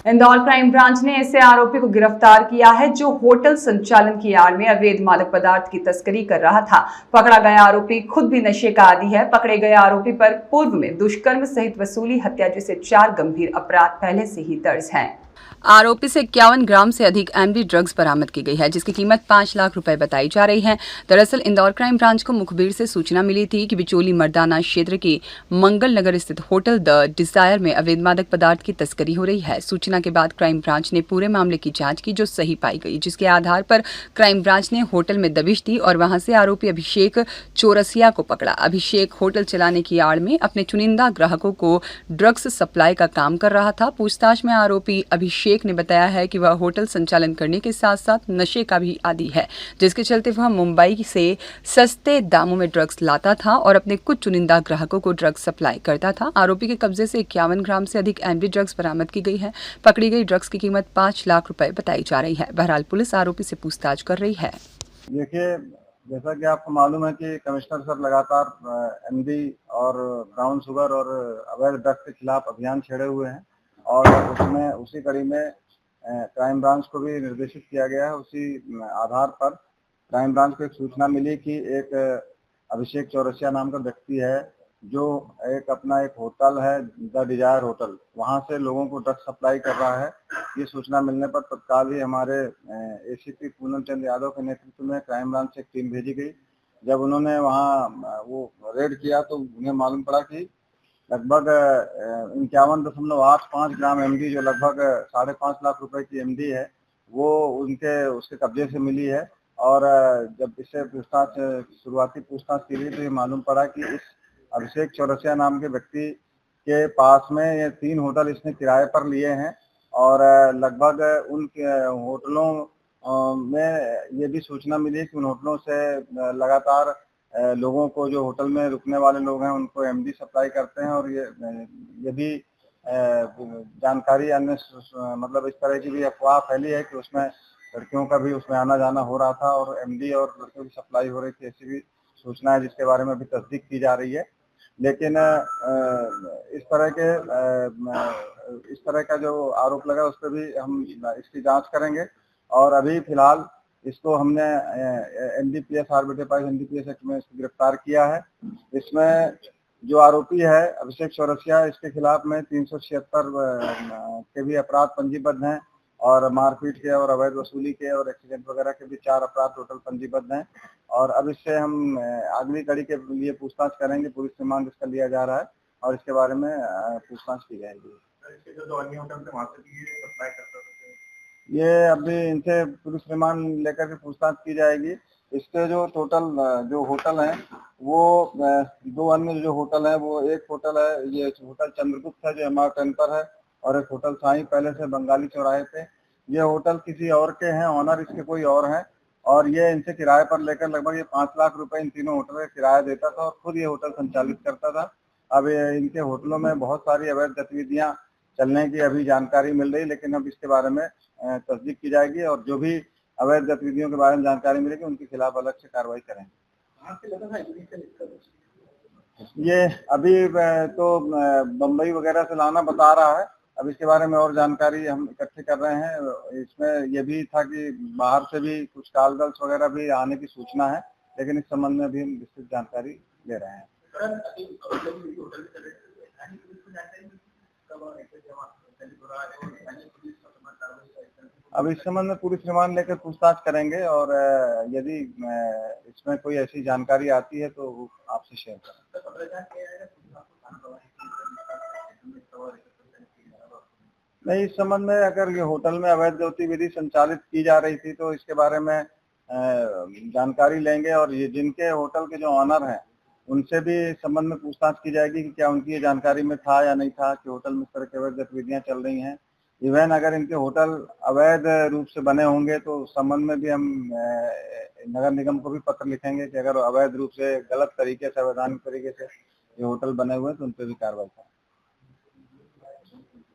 Indore crime branch ने ऐसे आरोपी को गिरफ्तार किया है जो होटल संचालन की आड़ में अवैध मादक पदार्थ की तस्करी कर रहा था। पकड़ा गया आरोपी खुद भी नशे का आदी है। पकड़े गए आरोपी पर पूर्व में दुष्कर्म सहित वसूली, हत्या जैसे 4 गंभीर अपराध पहले से ही दर्ज हैं। आरोपी से 51 ग्राम से अधिक एमडी ड्रग्स बरामद की गई है, जिसकी कीमत 5 लाख रुपए बताई जा रही है। दरअसल इंदौर क्राइम ब्रांच को मुखबिर से सूचना मिली थी कि बिचौली मर्दाना क्षेत्र की मंगल नगर स्थित होटल द डिजायर में अवैध मादक पदार्थ की तस्करी हो रही है। सूचना के बाद क्राइम ब्रांच ने पूरे मामले की जांच की, जो सही पाई गई, जिसके आधार पर क्राइम ब्रांच ने होटल में दबिश दी और वहां से आरोपी अभिषेक चौरसिया को पकड़ा। अभिषेक होटल चलाने की आड़ में अपने चुनिंदा ग्राहकों को ड्रग्स सप्लाई का काम कर रहा था। पूछताछ में आरोपी अभिषेक ने बताया है कि वह होटल संचालन करने के साथ साथ नशे का भी आदी है, जिसके चलते वह मुंबई से सस्ते दामों में ड्रग्स लाता था और अपने कुछ चुनिंदा ग्राहकों को ड्रग्स सप्लाई करता था। आरोपी के कब्जे से 51 ग्राम से अधिक एमडी ड्रग्स बरामद की गई है। पकड़ी गई ड्रग्स की कीमत 5 लाख रुपए बताई जा रही है। बहरहाल पुलिस आरोपी से पूछताछ कर रही है। देखिए, जैसा कि आपको मालूम है कि कमिश्नर सर लगातार एमडी और ब्राउन शुगर और अवैध ड्रग्स के खिलाफ अभियान छेड़े हुए हैं और उसमें उसी कड़ी में क्राइम ब्रांच को भी निर्देशित किया गया है। उसी आधार पर क्राइम ब्रांच को एक सूचना मिली कि एक अभिषेक चौरसिया नाम का व्यक्ति है जो अपना एक होटल है द डिजायर होटल, वहां से लोगों को ड्रग्स सप्लाई कर रहा है। ये सूचना मिलने पर तत्काल ही हमारे एसीपी पूनम चंद यादव के नेतृत्व में क्राइम ब्रांच से एक टीम भेजी गई। जब उन्होंने वहाँ वो रेड किया तो उन्हें मालूम पड़ा कि लगभग 51.85 ग्राम एमडी, जो लगभग 5.5 लाख रुपए की एमडी है, वो उसके कब्जे से मिली है। और जब इससे शुरुआती पूछताछ की गई तो ये मालूम पड़ा कि इस अभिषेक चौरसिया नाम के व्यक्ति के पास में ये 3 होटल इसने किराए पर लिए हैं और लगभग उन होटलों में ये भी सूचना मिली कि उन होटलों से लगातार लोगों को, जो होटल में रुकने वाले लोग हैं, उनको एमडी सप्लाई करते हैं। और ये भी जानकारी अन्य मतलब इस तरह की भी अफवाह फैली है कि उसमें लड़कियों का भी उसमें आना जाना हो रहा था और एमडी और लड़कियों की सप्लाई हो रही थी, ऐसी भी सूचना है जिसके बारे में अभी तस्दीक की जा रही है। लेकिन इस तरह का जो आरोप लगा उस पर भी हम इसकी जांच करेंगे और अभी फिलहाल इसको हमने एनडीपीएस आर्बिट्रेज एनडीपीएस एक्ट में इसको गिरफ्तार किया है। इसमें जो आरोपी है अभिषेक चौरसिया, इसके खिलाफ में 376 के भी अपराध पंजीबद्ध हैं और मारपीट के और अवैध वसूली के और एक्सीडेंट वगैरह के भी 4 अपराध टोटल पंजीबद्ध हैं। और अब इससे हम अगली कड़ी के लिए पूछताछ करेंगे। पुलिस रिमांड इसका लिया जा रहा है और इसके बारे में पूछताछ की जाएगी। ये अभी इनसे पुलिस रिमांड लेकर के पूछताछ की जाएगी। इसके जो टोटल जो होटल हैं वो 2 अन्य जो होटल हैं, वो एक होटल है, ये होटल चंद्रगुप्त है जो एमआर 10 पर है, और एक होटल साई पैलेस है बंगाली चौराहे पे। ये होटल किसी और के हैं, ऑनर इसके कोई और हैं और ये इनसे किराए पर लेकर लगभग ये 5 लाख रुपए इन तीनों होटल का किराया देता था और खुद ये होटल संचालित करता था। अब इनके होटलों में बहुत सारी अवैध गतिविधियां चलने की अभी जानकारी मिल रही, लेकिन अब इसके बारे में तस्दीक की जाएगी और जो भी अवैध गतिविधियों के बारे में जानकारी मिलेगी उनके खिलाफ अलग से कार्रवाई करेंगे। ये अभी तो बम्बई वगैरह से लाना बता रहा है। अब इसके बारे में और जानकारी हम इकट्ठे कर रहे हैं। इसमें ये भी था कि बाहर से भी कुछ कालगल्स वगैरह भी आने की सूचना है, लेकिन इस संबंध में भी हम विस्तृत जानकारी ले रहे हैं। अब इस संबंध में पुलिस रिमांड लेकर पूछताछ करेंगे और यदि इसमें कोई ऐसी जानकारी आती है तो आपसे शेयर करेंगे। नहीं, इस संबंध में अगर ये होटल में अवैध गतिविधि संचालित की जा रही थी तो इसके बारे में जानकारी लेंगे और ये जिनके होटल के जो ऑनर हैं उनसे भी इस संबंध में पूछताछ की जाएगी कि क्या उनकी ये जानकारी में था या नहीं था कि होटल में इस तरह की अवैध गतिविधियां चल रही हैं। इवन अगर इनके होटल अवैध रूप से बने होंगे तो उस संबंध में भी हम नगर निगम को भी पत्र लिखेंगे कि अगर अवैध रूप से, गलत तरीके से, अवैधानिक तरीके से ये होटल बने हुए हैं तो उन पर भी कार्रवाई करें।